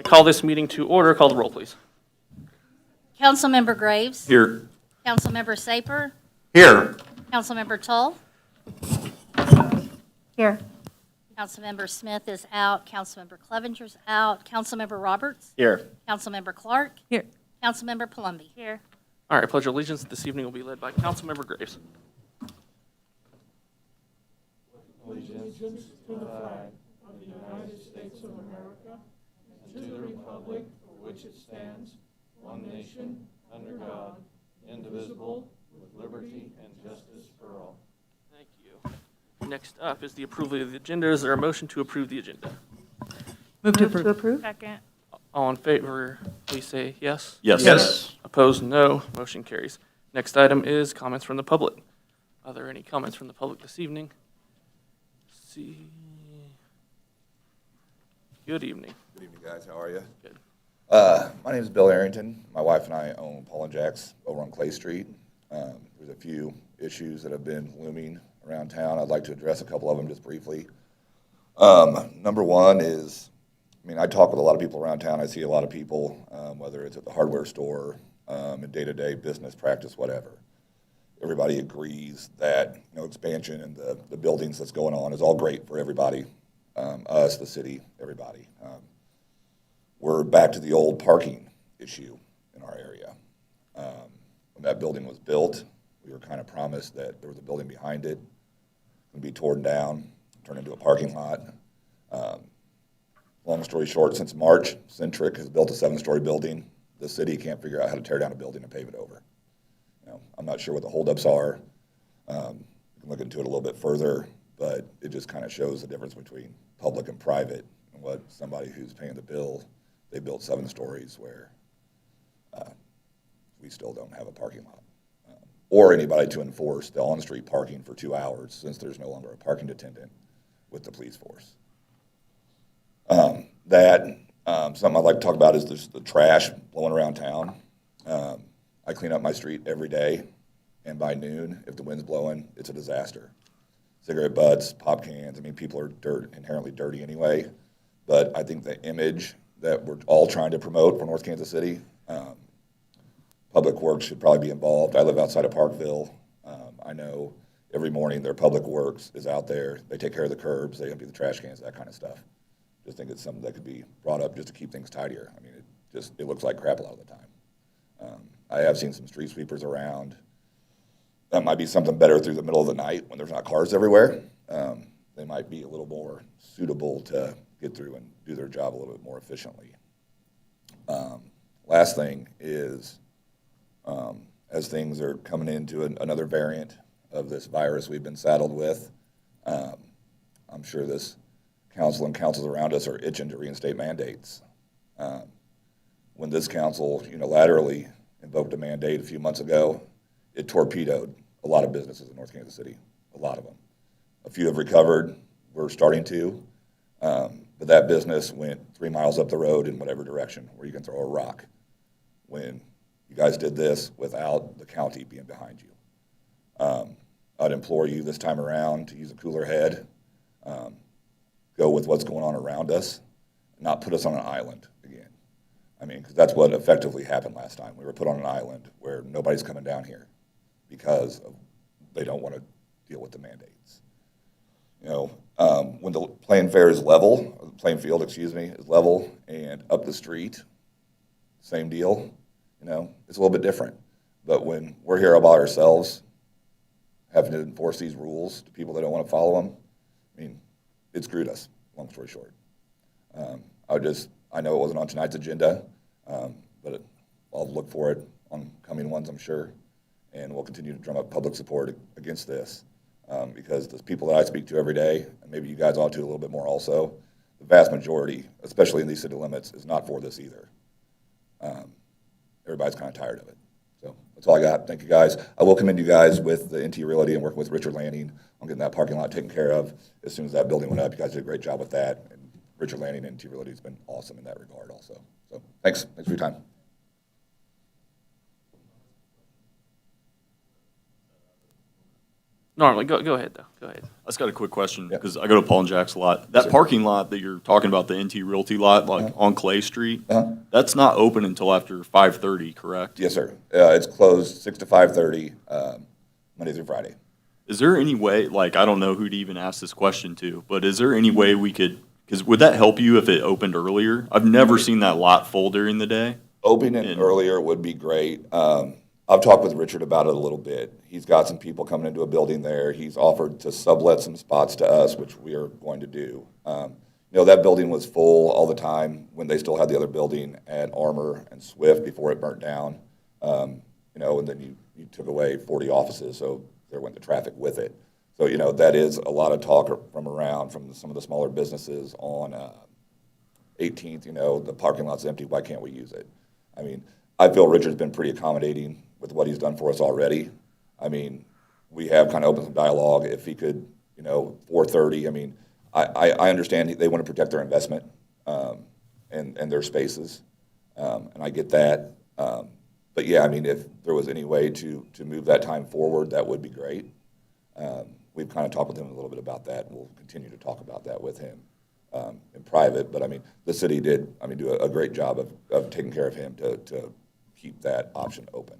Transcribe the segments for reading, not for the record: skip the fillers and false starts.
call this meeting to order. Call the roll, please. Councilmember Graves. Here. Councilmember Saper. Here. Councilmember Tull. Here. Councilmember Smith is out. Councilmember Clevenger's out. Councilmember Roberts. Here. Councilmember Clark. Here. Councilmember Palumbi. Here. All right, pledge of allegiance this evening will be led by Councilmember Graves. Allegiance to the flag of the United States of America and to the republic for which it stands, one nation, under God, indivisible, with liberty and justice for all. Thank you. Next up is the approval of the agenda. Is there a motion to approve the agenda? Move to approve. Second. All in favor, please say yes. Yes. Opposed, no. Motion carries. Next item is comments from the public. Are there any comments from the public this evening? See. Good evening. Good evening, guys. How are you? Good. My name is Bill Arrington. My wife and I own Paul and Jack's over on Clay Street. There's a few issues that have been looming around town. I'd like to address a couple of them just briefly. Number one is, I talk with a lot of people around town. I see a lot of people, whether it's at the hardware store, in day-to-day business practice, whatever. Everybody agrees that expansion and the buildings that's going on is all great for everybody, us, the city, everybody. We're back to the old parking issue in our area. When that building was built, we were kind of promised that there was a building behind it, going to be torn down, turned into a parking lot. Long story short, since March, Centric has built a 7-story building. The city can't figure out how to tear down a building and pave it over. I'm not sure what the holdups are. We can look into it a little bit further, but it just kind of shows the difference between public and private and what somebody who's paying the bill, they built 7 stories where we still don't have a parking lot. Or anybody to enforce the on-street parking for 2 hours since there's no longer a parking attendant with the police force. Something I'd like to talk about is just the trash blowing around town. I clean up my street every day, and by noon, if the wind's blowing, it's a disaster. Cigarette butts, pop cans, people are inherently dirty anyway, but I think the image that we're all trying to promote for North Kansas City, Public Works should probably be involved. I live outside of Parkville. I know every morning their Public Works is out there. They take care of the curbs, they empty the trash cans, that kind of stuff. Just think it's something that could be brought up just to keep things tidier. It looks like crap a lot of the time. I have seen some street sweepers around. That might be something better through the middle of the night when there's not cars everywhere. They might be a little more suitable to get through and do their job a little bit more efficiently. Last thing is, as things are coming into another variant of this virus we've been saddled with, I'm sure this council and councils around us are itching to reinstate mandates. When this council unilaterally invoked a mandate a few months ago, it torpedoed a lot of businesses in North Kansas City, a lot of them. A few have recovered, we're starting to, but that business went 3 miles up the road in whatever direction where you can throw a rock when you guys did this without the county being behind you. I'd implore you this time around to use a cooler head, go with what's going on around us, not put us on an island again. Because that's what effectively happened last time. We were put on an island where nobody's coming down here because they don't want to deal with the mandates. When the playing field is level, is level, and up the street, same deal. It's a little bit different. But when we're here all by ourselves, having to enforce these rules to people that don't want to follow them, it screwed us, long story short. I know it wasn't on tonight's agenda, but I'll look for it on coming ones, I'm sure, and we'll continue to drum up public support against this, because the people that I speak to every day, and maybe you guys ought to a little bit more also, the vast majority, especially in these city limits, is not for this either. Everybody's kind of tired of it. So that's all I got. Thank you, guys. I will commend you guys with the NT Realty and working with Richard Lanning on getting that parking lot taken care of as soon as that building went up. You guys did a great job with that. And Richard Lanning and NT Realty has been awesome in that regard also. So thanks for your time. Normally, go ahead, though. Go ahead. I just got a quick question, Yeah. because I go to Paul and Jack's lot. That sir. parking lot that you're talking about, the NT Realty lot, like on Clay Street, that's not open until after 5:30, correct? Yes, sir. It's closed 6 to 5:30, Monday through Friday. Is there any way, like, I don't know who to even ask this question to, but is there any way we could, because would that help you if it opened earlier? I've never seen that lot full during the day. Opening it earlier would be great. I've talked with Richard about it a little bit. He's got some people coming into a building there. He's offered to sublet some spots to us, which we are going to do. That building was full all the time when they still had the other building at Armour and Swift before it burnt down. And then you took away 40 offices, so there went the traffic with it. So, that is a lot of talk from around, from some of the smaller businesses on 18th, the parking lot's empty, why can't we use it? I mean, I feel Richard's been pretty accommodating with what he's done for us already. I mean, we have kind of opened some dialogue. If he could, 4:30, I mean, I understand they want to protect their investment and their spaces, and I get that. But yeah, I mean, if there was any way to move that time forward, that would be great. We've kind of talked with him a little bit about that. We'll continue to talk about that with him in private. But I mean, the city did, do a great job of taking care of him to keep that option open.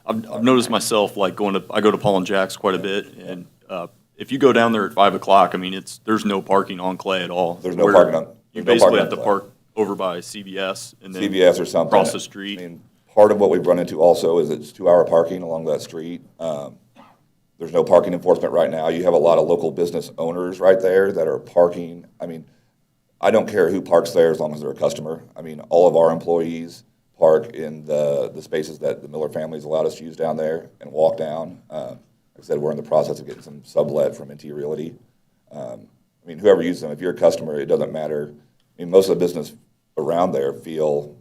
I've noticed myself, like, I go to Paul and Jack's quite a bit, and if you go down there at 5 o'clock, I mean, there's no parking on Clay at all. There's no parking on. You there's no basically parking have to on park over by CVS and then CVS or something. across the street. I mean, part of what we've run into also is it's 2-hour parking along that street. There's no parking enforcement right now. You have a lot of local business owners right there that are parking. I mean, I don't care who parks there as long as they're a customer. I mean, all of our employees park in the spaces that the Miller family's allowed us to use down there and walk down. Like I said, we're in the process of getting some sublet from NT Realty. I mean, whoever uses them, if you're a customer, it doesn't matter. I mean, most of the business around there feel,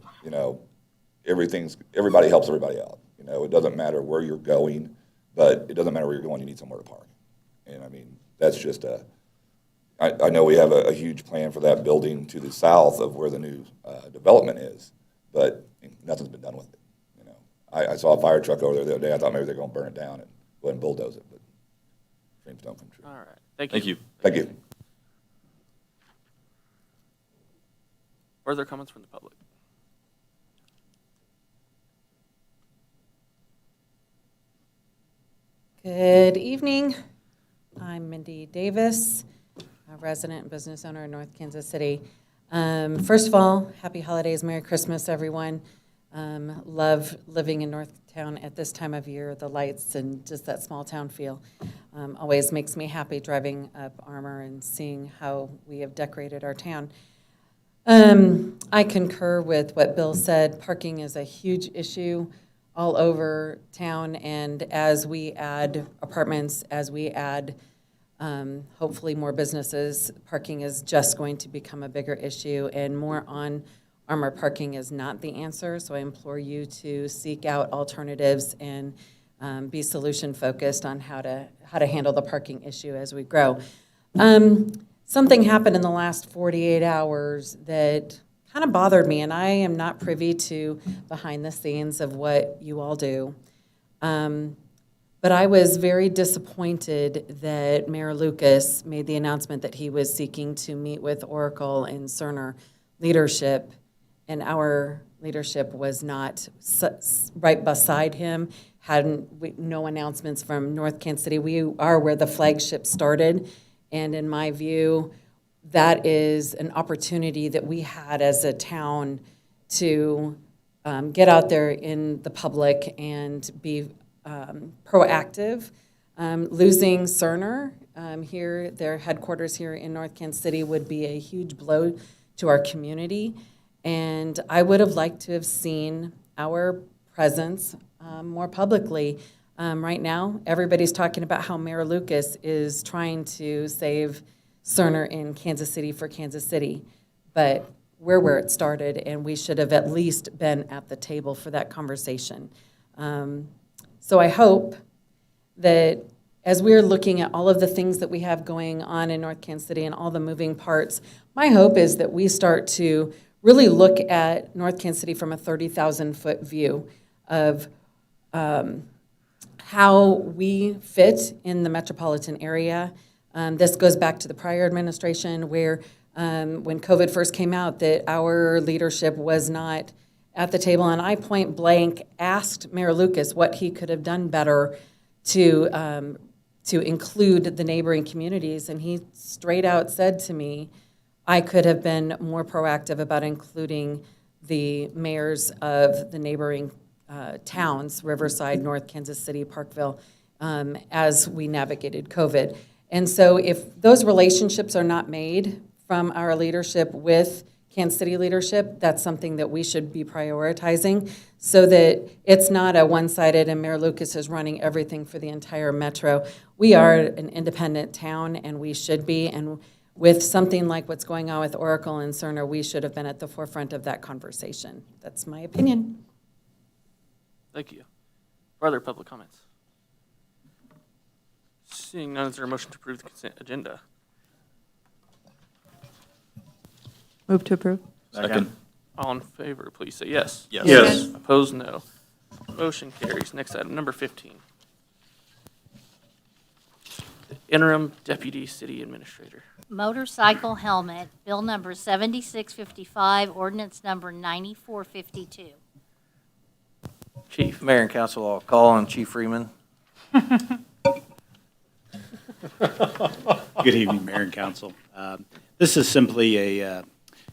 everybody helps everybody out. It doesn't matter where you're going, but it doesn't matter where you're going, you need somewhere to park. And I mean, that's just I know we have a huge plan for that building to the south of where the new development is, but nothing's been done with it. I saw a fire truck over there the other day. I thought maybe they're going to burn it down and go ahead and bulldoze it, but dreams don't come true. All right. Thank you. Thank you. Thank you. Further comments from the public? Good evening. I'm Mindy Davis, a resident and business owner in North Kansas City. First of all, happy holidays, Merry Christmas, everyone. Love living in Northtown at this time of year, the lights and just that small town feel. Always makes me happy driving up Armour and seeing how we have decorated our town. I concur with what Bill said. Parking is a huge issue all over town, and as we add apartments, as we add hopefully more businesses, parking is just going to become a bigger issue, and more on Armour parking is not the answer, so I implore you to seek out alternatives and be solution-focused on how to handle the parking issue as we grow. Something happened in the last 48 hours that kind of bothered me, and I am not privy to behind the scenes of what you all do. But I was very disappointed that Mayor Lucas made the announcement that he was seeking to meet with Oracle and Cerner leadership, and our leadership was not right beside him. No announcements from North Kansas City. We are where the flagship started, and in my view, that is an opportunity that we had as a town to get out there in the public and be proactive. Losing Cerner here, their headquarters here in North Kansas City, would be a huge blow to our community. And I would have liked to have seen our presence more publicly. Right now, everybody's talking about how Mayor Lucas is trying to save Cerner in Kansas City for Kansas City. But we're where it started, and we should have at least been at the table for that conversation. So I hope that as we're looking at all of the things that we have going on in North Kansas City and all the moving parts, my hope is that we start to really look at North Kansas City from a 30,000-foot view of how we fit in the metropolitan area. This goes back to the prior administration where when COVID first came out, that our leadership was not at the table. And I point blank asked Mayor Lucas what he could have done better to include the neighboring communities. And he straight out said to me, I could have been more proactive about including the mayors of the neighboring towns, Riverside, North Kansas City, Parkville, as we navigated COVID. And so if those relationships are not made from our leadership with Kansas City leadership, that's something that we should be prioritizing so that it's not a one-sided and Mayor Lucas is running everything for the entire metro. We are an independent town, and we should be, and with something like what's going on with Oracle and Cerner, we should have been at the forefront of that conversation. That's my opinion. Thank you. Further public comments? Seeing none, is there a motion to approve the consent agenda? Move to approve. Second. All in favor, please say yes. Yes. Yes. Opposed, no. Motion carries. Next item, number 15. The Interim Deputy City Administrator. Motorcycle helmet, Bill number 7655, ordinance number 9452. Chief. Mayor and council, I'll call on Chief Freeman. Good evening, Mayor and council. This is simply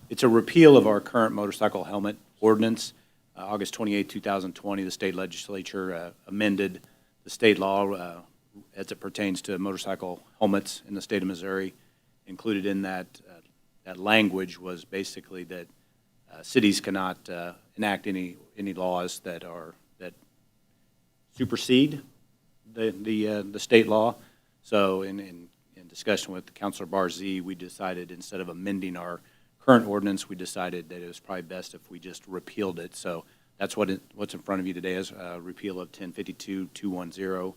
it's a repeal of our current motorcycle helmet ordinance. August 28, 2020, the state legislature amended the state law as it pertains to motorcycle helmets in the state of Missouri. Included in that language was basically that cities cannot enact any laws that supersede the state law. So in discussion with Councilor Barzee, we decided instead of amending our current ordinance, we decided that it was probably best if we just repealed it. So that's what's in front of you today is a repeal of 1052-210,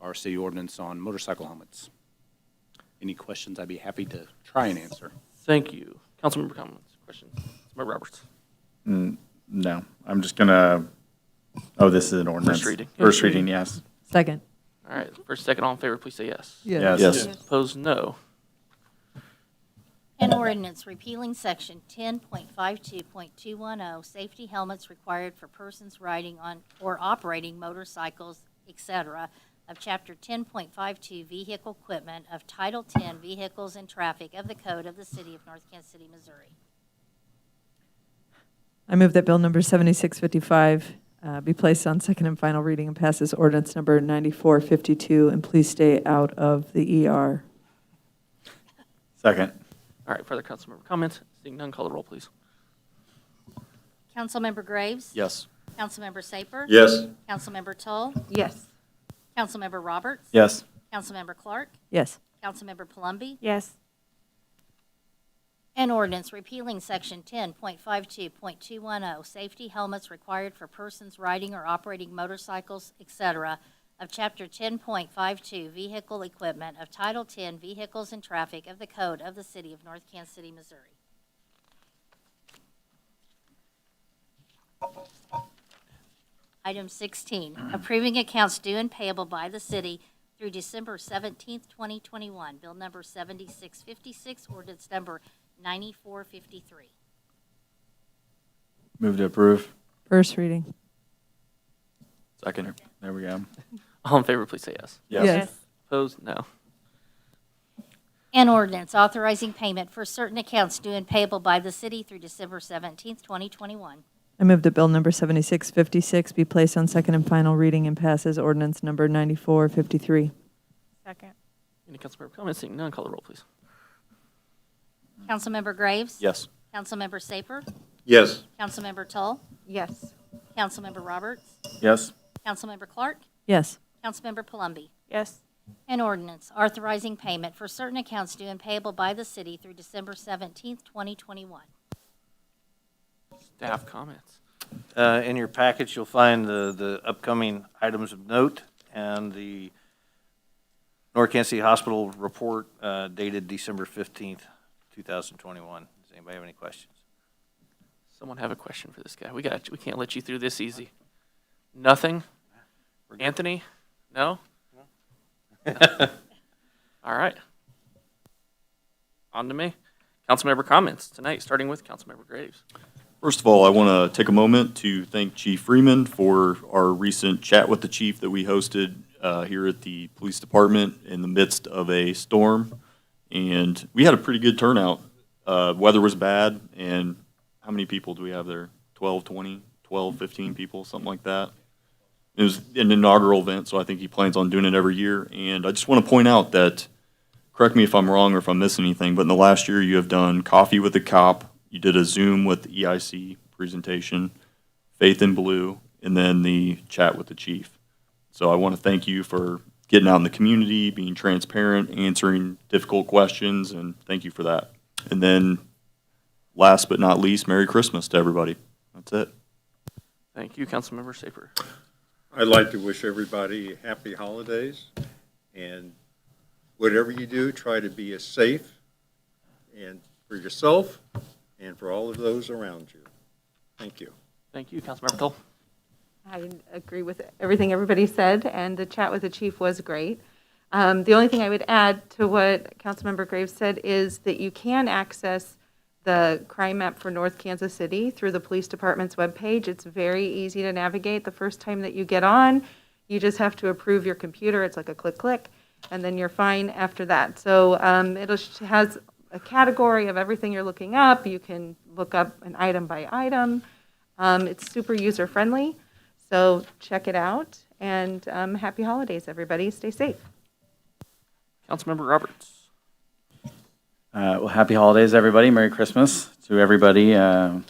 our city ordinance on motorcycle helmets. Any questions, I'd be happy to try and answer. Thank you. Councilmember comments, questions? Councilmember Roberts. No, I'm just gonna, this is an ordinance. First reading. First reading, yes. Second. All right, first, second, all in favor, please say yes. Yes. Opposed, no. An ordinance repealing section 10.52.210, safety helmets required for persons riding on or operating motorcycles, etc., of Chapter 10.52 Vehicle Equipment of Title 10 Vehicles and Traffic of the Code of the City of North Kansas City, Missouri. I move that Bill number 7655 be placed on second and final reading and passes ordinance number 9452, and please stay out of the ER. Second. All right, further councilmember comments? Seeing none, call the roll, please. Councilmember Graves? Yes. Councilmember Saper? Yes. Councilmember Tull? Yes. Councilmember Roberts? Yes. Councilmember Clark? Yes. Councilmember Palumbi? Yes. An ordinance repealing section 10.52.210, safety helmets required for persons riding or operating motorcycles, etc., of Chapter 10.52 Vehicle Equipment of Title 10 Vehicles and Traffic of the Code of the City of North Kansas City, Missouri. Item 16, approving accounts due and payable by the city through December 17th, 2021. Bill number 7656, ordinance number 9453. Move to approve. First reading. Second. There we go. All in favor, please say yes. Yes. Opposed, no. An ordinance authorizing payment for certain accounts due and payable by the city through December 17th, 2021. I move that Bill number 7656 be placed on second and final reading and passes ordinance number 9453. Second. Any councilmember comments? Seeing none, call the roll, please. Councilmember Graves? Yes. Councilmember Saper? Yes. Councilmember Tull? Yes. Councilmember Roberts? Yes. Councilmember Clark? Yes. Councilmember Palumbi? Yes. An ordinance authorizing payment for certain accounts due and payable by the city through December 17th, 2021. Staff comments. In your package, you'll find the upcoming items of note and the North Kansas City Hospital report dated December 15th, 2021. Does anybody have any questions? Someone have a question for this guy? We can't let you through this easy. Nothing? Anthony? No? All right. On to me. Councilmember comments tonight, starting with Councilmember Graves. First of all, I want to take a moment to thank Chief Freeman for our recent chat with the chief that we hosted here at the police department in the midst of a storm. And we had a pretty good turnout. Weather was bad, and how many people do we have there? 12, 20, 12, 15 people, something like that. It was an inaugural event, so I think he plans on doing it every year. And I just want to point out that, correct me if I'm wrong or if I'm missing anything, but in the last year you have done Coffee with the Cop, you did a Zoom with the EIC presentation, Faith in Blue, and then the chat with the chief. So I want to thank you for getting out in the community, being transparent, answering difficult questions, and thank you for that. And then, last but not least, Merry Christmas to everybody. That's it. Thank you, Councilmember Saper. I'd like to wish everybody happy holidays, and whatever you do, try to be as safe and for yourself and for all of those around you. Thank you. Thank you, Councilmember Toll. I agree with everything everybody said, and the chat with the chief was great. The only thing I would add to what Councilmember Graves said is that you can access the crime map for North Kansas City through the police department's webpage. It's very easy to navigate. The first time that you get on, you just have to approve your computer. It's like a click, click, and then you're fine after that. So it has a category of everything you're looking up. You can look up an item by item. It's super user-friendly, so check it out. And happy holidays, everybody. Stay safe. Councilmember Roberts. Well, happy holidays, everybody. Merry Christmas to everybody. I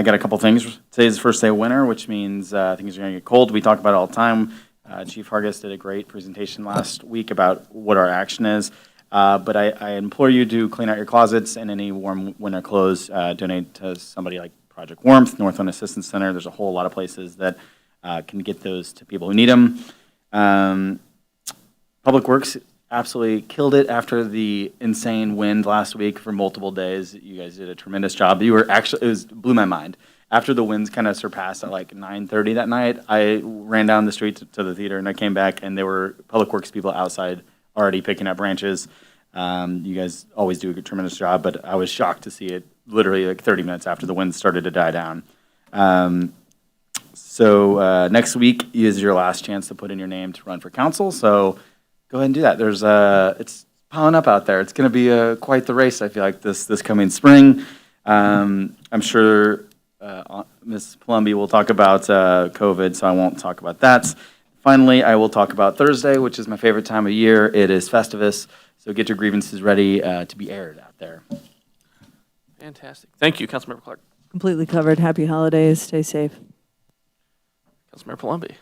got a couple things. Today's the first day of winter, which means things are going to get cold. We talk about it all the time. Chief Hargis did a great presentation last week about what our action is. But I implore you to clean out your closets and any warm winter clothes. Donate to somebody like Project Warmth, Northland Assistance Center. There's a whole lot of places that can get those to people who need them. Public Works absolutely killed it after the insane wind last week for multiple days. You guys did a tremendous job. You were actually, blew my mind. After the winds kind of surpassed at like 9:30 that night, I ran down the street to the theater and I came back and there were Public Works people outside already picking up branches. You guys always do a tremendous job, but I was shocked to see it literally like 30 minutes after the wind started to die down. So next week is your last chance to put in your name to run for council. So go ahead and do that. There's it's piling up out there. It's going to be quite the race. I feel like this coming spring. I'm sure Ms. Palumbi will talk about COVID, so I won't talk about that. Finally, I will talk about Thursday, which is my favorite time of year. It is Festivus, so get your grievances ready to be aired out there. Fantastic. Thank you, Councilmember Clark. Completely covered. Happy holidays. Stay safe. Councilmember Palumbi.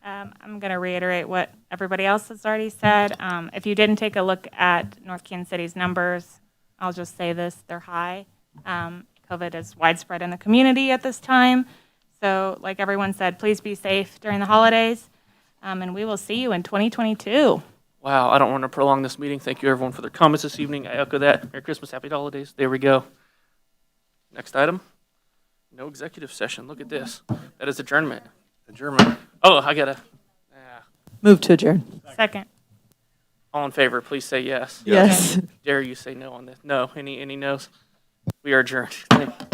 I'm going to reiterate what everybody else has already said. If you didn't take a look at North Kansas City's numbers, I'll just say this, they're high. COVID is widespread in the community at this time. So like everyone said, please be safe during the holidays, and we will see you in 2022. Wow, I don't want to prolong this meeting. Thank you, everyone, for their comments this evening. I echo that. Merry Christmas, Happy Holidays. There we go. Next item. No executive session. Look at this. That is adjournment. Adjournment. Oh, I got to. Move to adjourn. Second. All in favor, please say yes. Yes. Dare you say no on this? No. Any no's? We are adjourned. Thank you.